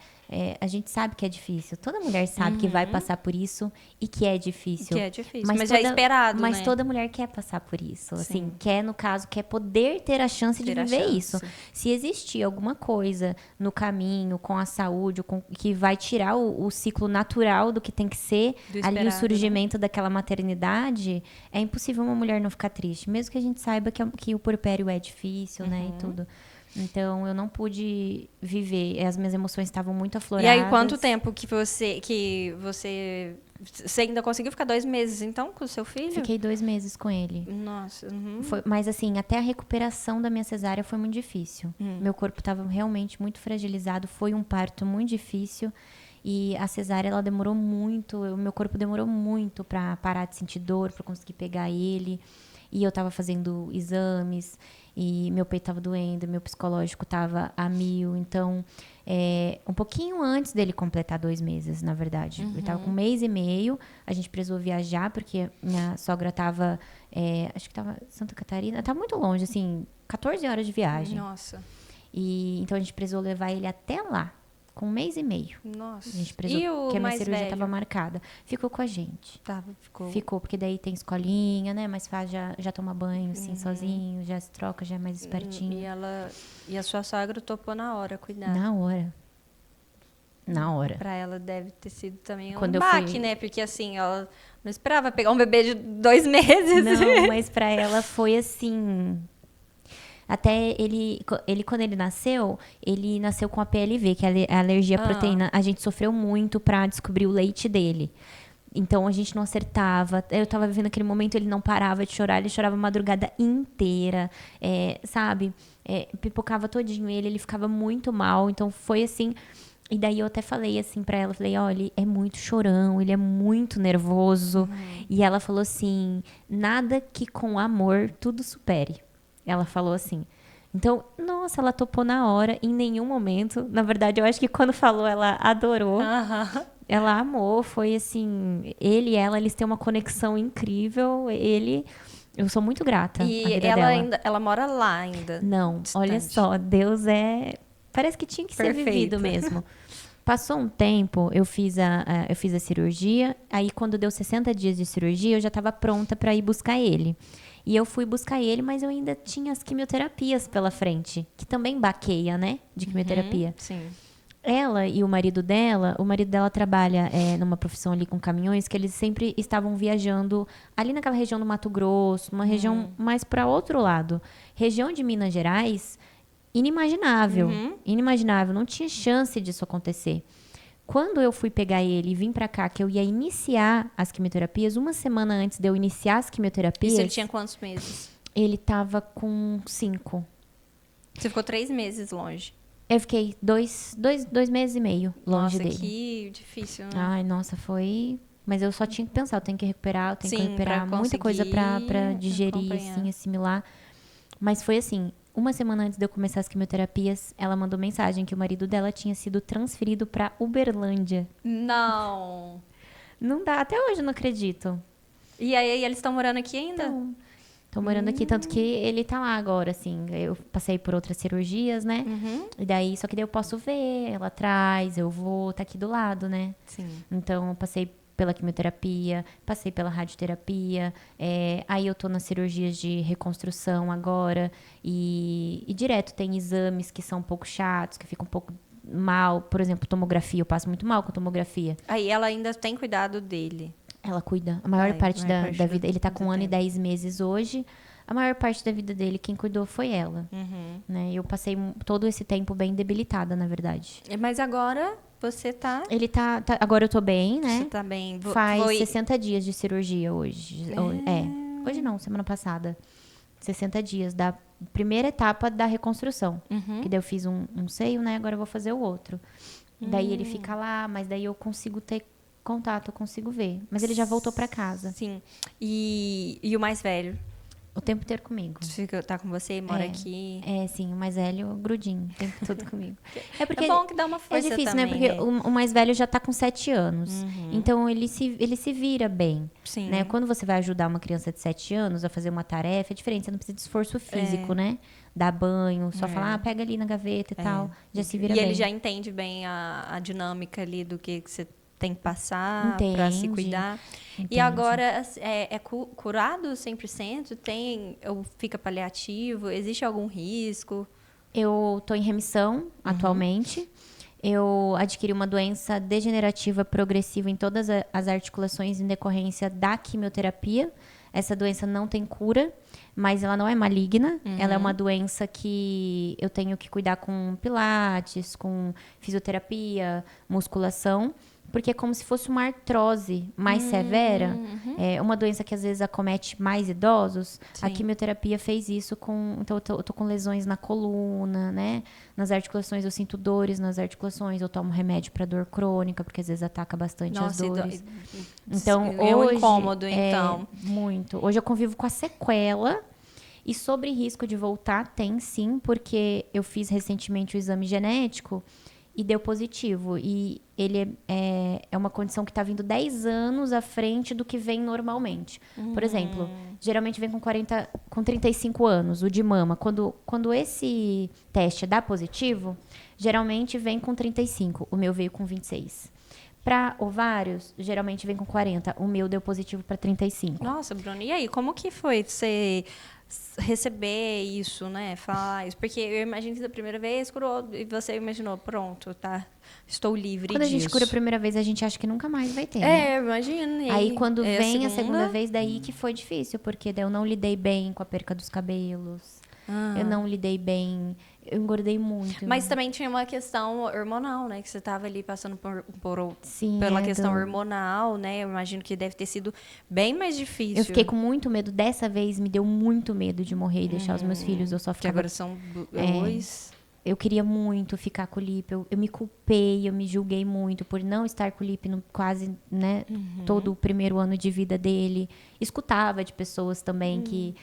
A gente sabe que é difícil. Toda mulher sabe que vai passar por isso e que é difícil. Que é difícil, mas é esperado, Mas né? toda mulher quer passar por isso. Assim, quer, no caso, quer poder ter a chance de viver isso. Se existir alguma coisa no caminho, com a saúde, que vai tirar o ciclo natural do que tem que ser, ali o surgimento daquela maternidade, é impossível uma mulher não ficar triste. Mesmo que a gente saiba que o puerpério é difícil, né? E tudo. Então, eu não pude viver. As minhas emoções estavam muito afloradas. E aí, quanto tempo que você ainda conseguiu ficar 2 meses, então, com o seu filho? Fiquei 2 meses com ele. Nossa. Mas, assim, até a recuperação da minha cesárea foi muito difícil. Meu corpo estava realmente muito fragilizado. Foi um parto muito difícil. E a cesárea, ela demorou muito. O meu corpo demorou muito para parar de sentir dor, para conseguir pegar ele. E eu estava fazendo exames. E meu peito estava doendo, meu psicológico estava a 1000. Então, um pouquinho antes dele completar 2 meses, na verdade. Ele tava com 1 mês e meio, a gente precisou viajar, porque minha sogra tava, acho que tava em Santa Catarina, tava muito longe, assim, 14 horas de viagem. Nossa. E então a gente precisou levar ele até lá, com 1 mês e meio. Nossa. A gente precisou, E o porque a minha mais cirurgia velho? estava marcada. Ficou com a gente. Ficou. Ficou, porque daí tem escolinha, né? Mais fácil, já toma banho, assim, sozinho, já se troca, já é mais espertinho. E a sua sogra topou na hora cuidar. Na hora. Na hora. Pra ela deve ter sido também Quando um eu baque, fui- né? Porque assim, ela não esperava pegar um bebê de 2 meses. Não, mas pra ela foi assim. Até ele, quando ele nasceu com a PLV, que é a alergia à proteína. A gente sofreu muito pra descobrir o leite dele. Então a gente não acertava. Eu tava vivendo aquele momento, ele não parava de chorar, ele chorava a madrugada inteira, sabe? Pipocava todinho ele ficava muito mal. Então foi assim. E daí eu até falei assim pra ela, falei, olha, ele é muito chorão, ele é muito nervoso. E ela falou assim, nada que com amor tudo supere. Ela falou assim. Então, nossa, ela topou na hora, em nenhum momento. Na verdade, eu acho que quando falou, ela adorou. Ela amou, foi assim, ele e ela, eles têm uma conexão incrível. Eu sou muito grata à E vida ela dela. ela mora lá ainda. Não, Distante. olha só, Deus parece que tinha que ser Perfeito. vivido mesmo. Passou um tempo, eu fiz a cirurgia, aí quando deu 60 dias de cirurgia, eu já estava pronta para ir buscar ele. E eu fui buscar ele, mas eu ainda tinha as quimioterapias pela frente, que também baqueia, né, de quimioterapia. Sim. Ela e o marido dela trabalha numa profissão ali com caminhões, que eles sempre estavam viajando ali naquela região do Mato Grosso, uma região mais para outro lado. Região de Minas Gerais, inimaginável, inimaginável, não tinha chance disso acontecer. Quando eu fui pegar ele e vim pra cá, que eu ia iniciar as quimioterapias, uma semana antes de eu iniciar as quimioterapias... Isso ele tinha quantos meses? Ele tava com 5. Você ficou 3 meses longe. Eu fiquei 2 meses e meio longe dele. Nossa, que difícil, né? Ai, nossa, foi... Mas eu só tinha que pensar, eu tenho que recuperar, eu tenho que Sim, recuperar pra muita coisa pra conseguir digerir, acompanhar. assim, assimilar. Mas foi assim, uma semana antes de eu começar as quimioterapias, ela mandou mensagem que o marido dela tinha sido transferido pra Uberlândia. Não. Não dá, até hoje eu não acredito. E aí, eles estão morando aqui ainda? Então, tô morando aqui, tanto que ele tá lá agora, assim. Eu passei por outras cirurgias, né? E daí, só que daí eu posso ver, ela traz, eu vou, tá aqui do lado, né? Sim. Então, eu passei pela quimioterapia, passei pela radioterapia, aí eu tô nas cirurgias de reconstrução agora, e direto tem exames que são um pouco chatos, que ficam um pouco mal. Por exemplo, tomografia, eu passo muito mal com tomografia. Aí ela ainda tem cuidado dele. Ela cuida. A maior parte maior da parte vida. Ele tá com 1 ano e tempo. 10 meses hoje. A maior parte da vida dele, quem cuidou foi ela. Né? Eu passei todo esse tempo bem debilitada, na verdade. Mas agora você tá... Ele tá agora eu tô bem, né? Você tá bem... Faz 60 dias de cirurgia hoje. Hoje não, semana passada. 60 dias da primeira etapa da reconstrução. Que daí eu fiz um seio, né? Agora eu vou fazer o outro. Daí ele fica lá, mas daí eu consigo ter contato, eu consigo ver. Mas ele já voltou pra casa. Sim. E o mais velho? O tempo inteiro comigo. Tá com você, mora aqui? Sim, o mais velho, grudinho, o tempo todo comigo. É porque É bom que dá uma força é difícil, também, né? Porque o mais velho já tá com 7 anos. Então, ele se vira bem. Sim. Né? Quando você vai ajudar uma criança de 7 anos a fazer uma tarefa, é diferente. Você não precisa de esforço físico, né? Dar banho, só falar, pega ali na gaveta e tal. Já se vira E bem. ele já entende bem a dinâmica ali do que você tem que passar Entende, pra se cuidar. E entende. agora, curado 100%? Ou fica paliativo? Existe algum risco? Eu tô em remissão atualmente. Eu adquiri uma doença degenerativa progressiva em todas as articulações em decorrência da quimioterapia. Essa doença não tem cura, mas ela não é maligna. Ela é uma doença que eu tenho que cuidar com pilates, com fisioterapia, musculação, porque é como se fosse uma artrose mais severa. É uma doença que às vezes acomete mais idosos. A Sim. quimioterapia fez isso então eu tô com lesões na coluna, né? Nas articulações, eu sinto dores nas articulações, eu tomo remédio para dor crônica, porque às vezes ataca bastante as dores. Então, é um hoje, incômodo, então. muito. Hoje eu convivo com a sequela. E sobre risco de voltar, tem sim, porque eu fiz recentemente o exame genético e deu positivo. E ele é uma condição que está vindo 10 anos à frente do que vem normalmente. Por exemplo, geralmente vem com 35 anos, o de mama. Quando esse teste dá positivo, geralmente vem com 35. O meu veio com 26. Para ovários, geralmente vem com 40. O meu deu positivo para 35. Nossa, Bruno, e aí, como que foi você receber isso, né? Falar isso? Porque eu imagino que da primeira vez curou e você imaginou, pronto, tá? Estou livre Quando disso. a gente cura a primeira vez, a gente acha que nunca mais vai ter, né? Imagina. Aí quando vem a segunda vez, daí que foi difícil, porque daí eu não lidei bem com a perca dos cabelos. Eu não lidei bem, eu engordei muito. Mas também tinha uma questão hormonal, né? Que você estava ali passando Sim, pela questão hormonal, né? Eu imagino que deve ter sido bem mais difícil. Eu fiquei com muito medo. Dessa vez, me deu muito medo de morrer e deixar os meus filhos. Eu só Que ficava... agora são dois. Eu queria muito ficar com o Lipe. Eu me culpei, eu me julguei muito por não estar com o Lipe no quase, né, todo o primeiro ano de vida dele. Escutava de pessoas também que,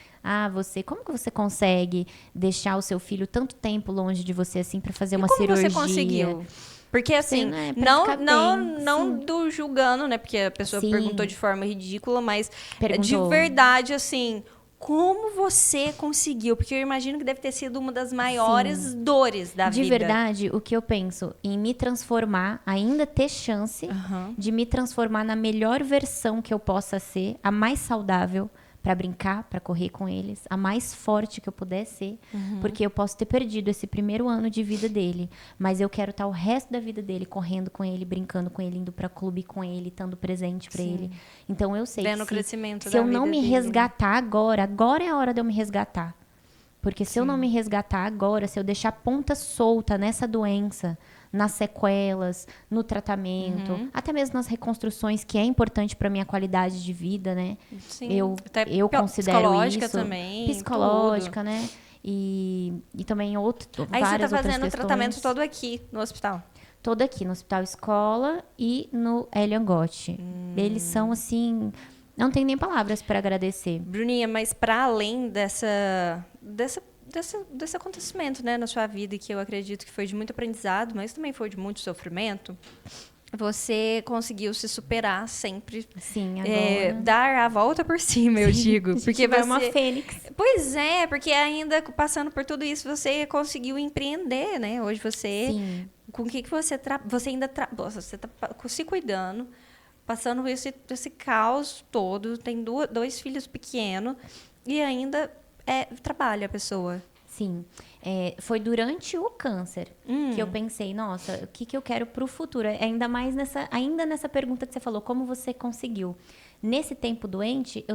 como que você consegue deixar o seu filho tanto tempo longe de você assim para fazer uma cirurgia? Como você conseguiu? Porque assim, né, não do julgando, né? Porque a pessoa perguntou de forma ridícula, mas de verdade, assim, como você conseguiu? Porque eu imagino que deve ter sido uma das maiores dores da vida. De verdade, o que eu penso em me transformar, ainda ter chance de me transformar na melhor versão que eu possa ser, a mais saudável, para brincar, para correr com eles, a mais forte que eu puder ser, porque eu posso ter perdido esse primeiro ano de vida dele, mas eu quero estar o resto da vida dele correndo com ele, brincando com ele, indo para clube com ele, estando presente para ele. Então eu sei Vendo que o crescimento se eu não me resgatar agora é a hora de eu me resgatar. Porque se eu não me resgatar agora, se eu deixar ponta solta nessa doença, nas sequelas, no tratamento, até mesmo nas reconstruções, que é importante para minha qualidade de vida, né? Sim. Eu considero psicológica isso. também. Psicológica, né? E também Aí várias você tá outras fazendo o questões. tratamento todo aqui no hospital? Todo aqui, no Hospital Escola e no Elian Gotti. Eles são, assim... Não tem nem palavras para agradecer. Bruninha, mas para além desse acontecimento, né, na sua vida, que eu acredito que foi de muito aprendizado, mas também foi de muito sofrimento, você conseguiu se superar sempre. Sim, agora. Dar a volta por cima, eu digo. Porque você é uma fênix. Pois é, porque ainda passando por tudo isso, você conseguiu empreender, né? Hoje você... Sim. Com o que você... Você ainda... Você está se cuidando, passando esse caos todo, tem dois filhos pequenos e ainda trabalha a pessoa. Sim. Foi durante o câncer que eu pensei, nossa, o que eu quero para o futuro? Ainda nessa pergunta que você falou, como você conseguiu? Nesse tempo doente,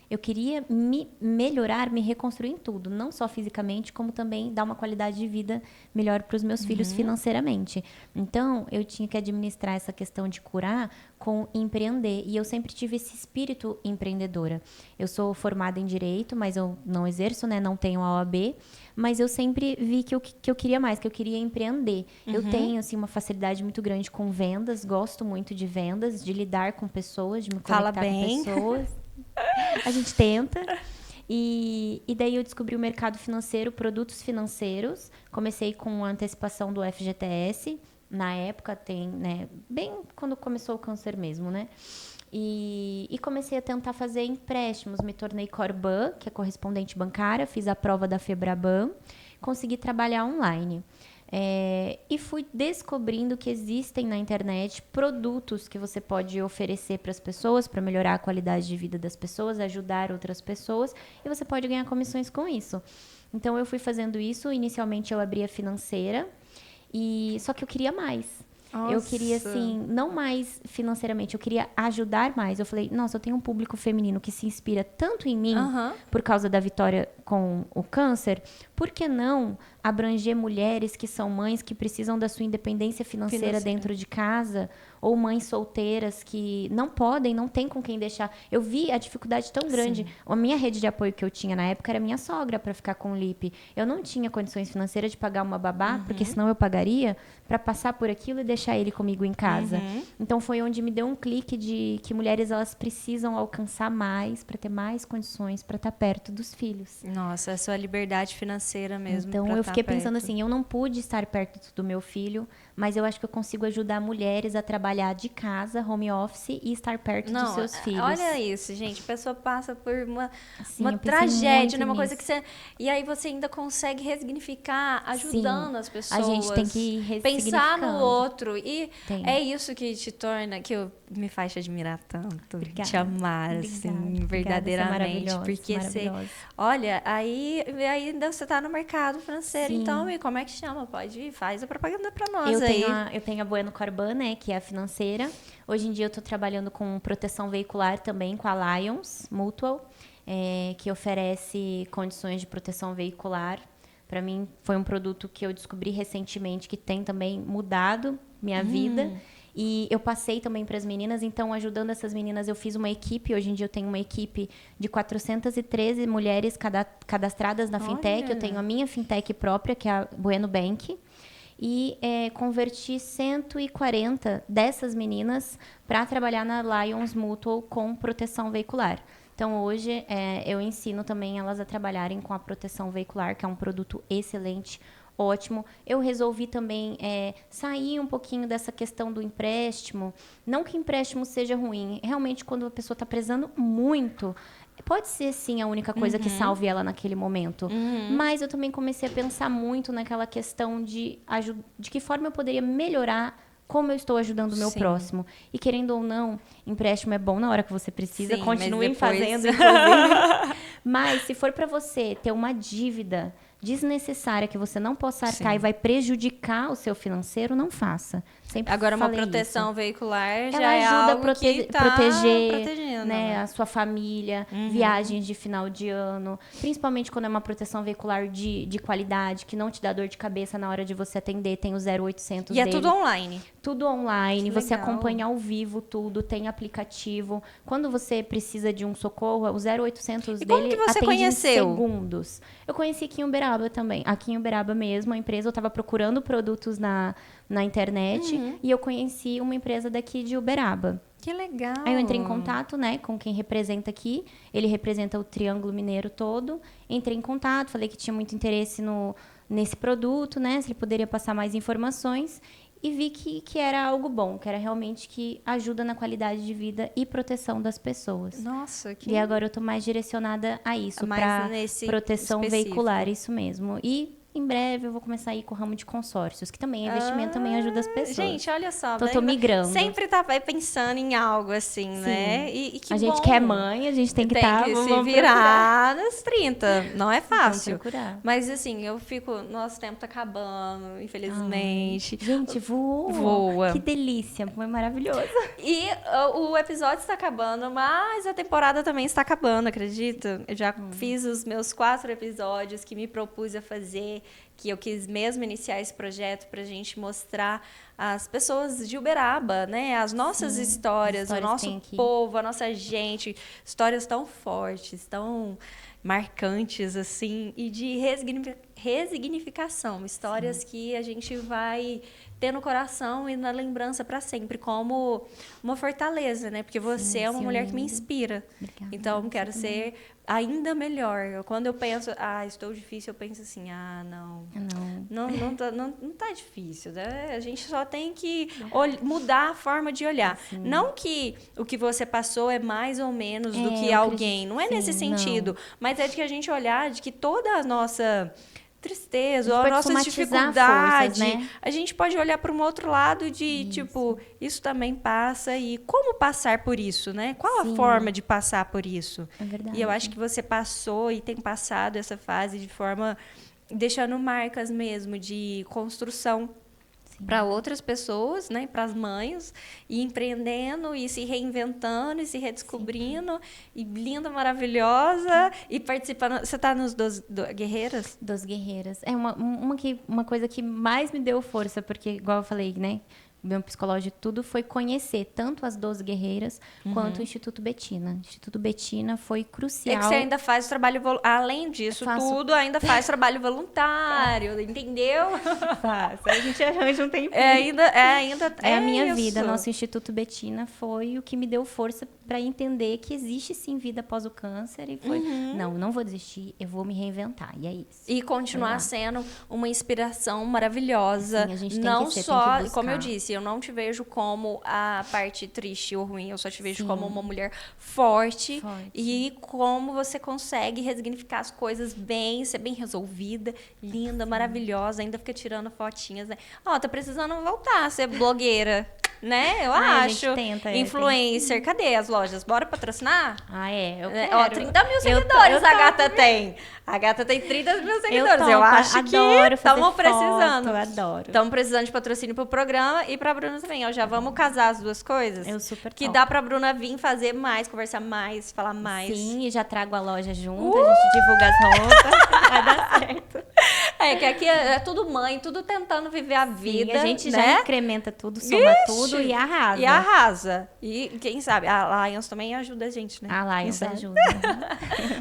eu queria me melhorar, me reconstruir em tudo, não só fisicamente, como também dar uma qualidade de vida melhor para os meus filhos financeiramente. Então, eu tinha que administrar essa questão de curar com empreender, e eu sempre tive esse espírito empreendedora. Eu sou formada em Direito, mas eu não exerço, né? Não tenho a OAB, mas eu sempre vi que eu queria mais, que eu queria empreender. Eu tenho, assim, uma facilidade muito grande com vendas, gosto muito de vendas, de lidar com pessoas, de me conectar com pessoas. A gente tenta. E daí eu descobri o mercado financeiro, produtos financeiros. Comecei com a antecipação do FGTS. Na época, né, bem quando começou o câncer mesmo, né? E comecei a tentar fazer empréstimos. Me tornei Corban, que é correspondente bancária. Fiz a prova da Febraban. Consegui trabalhar online. E fui descobrindo que existem na internet produtos que você pode oferecer para as pessoas, para melhorar a qualidade de vida das pessoas, ajudar outras pessoas, e você pode ganhar comissões com isso. Então, eu fui fazendo isso. Inicialmente, eu abri a financeira, só que eu queria mais. Nossa. Eu queria, assim, não mais financeiramente, eu queria ajudar mais. Eu falei, nossa, eu tenho um público feminino que se inspira tanto em mim, por causa da vitória com o câncer, por que não abranger mulheres que são mães que precisam da sua independência financeira dentro de casa, ou mães solteiras que não têm com quem deixar. Eu vi a dificuldade tão grande. Sim. A minha rede de apoio que eu tinha na época era minha sogra para ficar com o Lipe. Eu não tinha condições financeiras de pagar uma babá, porque senão eu pagaria, para passar por aquilo e deixar ele comigo em casa. Então foi onde me deu um clique de que mulheres elas precisam alcançar mais para ter mais condições para estar perto dos filhos. Nossa, a sua liberdade financeira financeira mesmo. Então, pra eu tá fiquei pensando perto. assim, eu não pude estar perto do meu filho, mas eu acho que eu consigo ajudar mulheres a trabalhar de casa, home office, e estar perto dos Não, seus filhos. olha isso, gente. A pessoa passa por Sim, uma eu pensei tragédia, muito né? Uma coisa que nisso. você. E aí você ainda consegue ressignificar, Sim, ajudando as a pessoas. gente tem que ir Pensar no ressignificando. outro. E Tem. é isso que te torna, me faz te admirar tanto, Obrigada. te amar, Obrigada. assim, Obrigada, você é verdadeiramente. maravilhosa, Porque você. maravilhosa. Olha, aí ainda você tá no mercado financeiro, Sim. então, e como é que chama? Pode ir, faz a propaganda pra nós Eu aí. tenho a Bueno Corban, né, que é a financeira. Hoje em dia eu estou trabalhando com proteção veicular também com a Lions Mutual, que oferece condições de proteção veicular. Para mim foi um produto que eu descobri recentemente que tem também mudado minha vida. E eu passei também para as meninas, então ajudando essas meninas eu fiz uma equipe. Hoje em dia eu tenho uma equipe de 413 mulheres cadastradas na fintech. Olha. Eu tenho a minha fintech própria, que é a Bueno Bank. E converti 140 dessas meninas para trabalhar na Lions Mutual com proteção veicular. Então, hoje, eu ensino também elas a trabalharem com a proteção veicular, que é um produto excelente, ótimo. Eu resolvi também sair um pouquinho dessa questão do empréstimo. Não que empréstimo seja ruim. Realmente, quando a pessoa está precisando muito, pode ser, sim, a única coisa que salve ela naquele momento. Mas eu também comecei a pensar muito naquela questão de que forma eu poderia melhorar como eu estou ajudando o meu Sim. próximo. E querendo ou não, empréstimo é bom na hora que você precisa. Sim, Continuem mas depois- fazendo, inclusive. Mas se for para você ter uma dívida desnecessária que você não possa arcar Sim. e vai prejudicar o seu financeiro, não faça. Sempre Agora, uma falei proteção isso. veicular Ela já é ajuda algo a que tá proteger, protegendo, né, a sua família, viagens de final de ano, principalmente quando é uma proteção veicular de qualidade, que não te dá dor de cabeça na hora de você atender, tem o 0800 E é dele. tudo online. Tudo online, Que você legal. acompanha ao vivo tudo, tem aplicativo. Quando você precisa de um socorro, o 0800 E como dele que você atende conheceu? em segundos. Eu conheci aqui em Uberaba também. Aqui em Uberaba mesmo, a empresa, eu estava procurando produtos na internet e eu conheci uma empresa daqui de Uberaba. Que legal. Aí eu entrei em contato, né, com quem representa aqui. Ele representa o Triângulo Mineiro todo. Entrei em contato, falei que tinha muito interesse nesse produto, né, se ele poderia passar mais informações. E vi que era algo bom, que era realmente que ajuda na qualidade de vida e proteção das pessoas. Nossa, que E agora eu tô mais direcionada a isso, Mais para nesse proteção específico. veicular, isso mesmo. E em breve eu vou começar a ir com o ramo de consórcios, que também é investimento, também ajuda as pessoas. Gente, olha só. Tô migrando. Sempre tá pensando em algo assim, né? E que a gente bom. que é mãe, a gente tem que estar... Tem que se virar nos 30. Não é fácil. Vamos procurar. Mas assim, eu fico... Nosso tempo tá acabando, infelizmente. Gente, voa. Voa. Que delícia, foi maravilhoso. E o episódio está acabando, mas a temporada também está acabando, acredita? Eu já fiz os meus 4 episódios que me propus a fazer, que eu quis mesmo iniciar esse projeto pra gente mostrar as pessoas de Uberaba, né? As nossas histórias, o que nosso tem aqui. povo, a nossa gente. Histórias tão fortes, tão marcantes, assim, e de resignificação. Histórias que a gente vai ter no coração e na lembrança para sempre, como uma fortaleza, né? Porque você é uma sim, mulher que me linda. inspira. Obrigada, Então, você quero ser ainda melhor. Quando eu penso, estou difícil, eu penso assim, não. Não tá difícil, né? A gente só tem que mudar a forma de olhar. Não que o que você passou é mais ou menos do que eu alguém. acredito, Não é sim, nesse sentido. Mas é de que a gente olhar de que toda a nossa tristeza, ou a pode nossa somatizar dificuldade, forças, né? a gente pode olhar para um outro lado de, tipo, isso também passa e como passar por isso, né? Qual a forma de passar por isso? É verdade. E eu acho que você passou e tem passado essa fase de forma deixando marcas mesmo de construção para outras pessoas, né, para as mães, e empreendendo e se reinventando e se redescobrindo, e linda, maravilhosa, e participando. Você está nos Guerreiras? Dos Guerreiras. É uma coisa que mais me deu força, porque, igual eu falei, né? meu psicológico, tudo foi conhecer tanto as 12 guerreiras quanto o Instituto Betina. O Instituto Betina foi crucial. É que você ainda faz trabalho, além disso tudo, ainda faz trabalho voluntário, entendeu? Faço. A gente arranja um tempinho. É a minha isso. vida. Nosso Instituto Betina foi o que me deu força para entender que existe sim vida após o câncer. E foi, não vou desistir, eu vou me reinventar. E é isso. E continuar sendo uma inspiração maravilhosa. Sim, a gente tem não que ser, só, tem que buscar. como eu disse, eu não te vejo como a parte triste ou ruim, eu só te vejo como uma mulher forte e como você consegue resignificar as coisas bem, ser bem resolvida, linda, maravilhosa, ainda fica tirando fotinhas, né? Ó, tá precisando voltar a ser blogueira, né? Eu A acho. gente tenta, Influencer, cadê as lojas? Bora patrocinar? Eu É, quero. ó, 30 mil seguidores a gata tem. A gata tem 30 mil seguidores. Eu acho adoro que estamos precisando. Eu adoro. Estamos precisando de patrocínio pro programa e pra Bruna também. Ó, já vamos casar as duas coisas? Eu super Que topo. dá pra Bruna vir fazer mais, conversar mais, falar mais. Sim, e já trago a loja junto, a gente divulga as roupas, vai dar certo. É, que aqui é tudo mãe, tudo tentando viver a vida, E a gente né? já incrementa tudo, soma tudo e arrasa. E arrasa. E quem sabe, a Lions também ajuda a gente, né? A Lions Quem sabe? ajuda.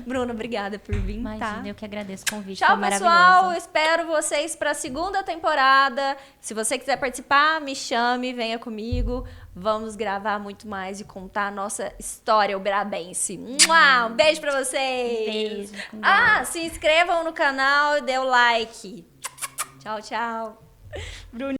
Bruna, obrigada por vir, Imagina, tá? eu que agradeço o convite, Tchau, foi pessoal. maravilhoso. Espero vocês para a segunda temporada. Se você quiser participar, me chame, venha comigo. Vamos gravar muito mais e contar a nossa história ubrabense. Um beijo para vocês. Beijo. Com Deus. Se inscrevam no canal e dê o like. Tchau, tchau.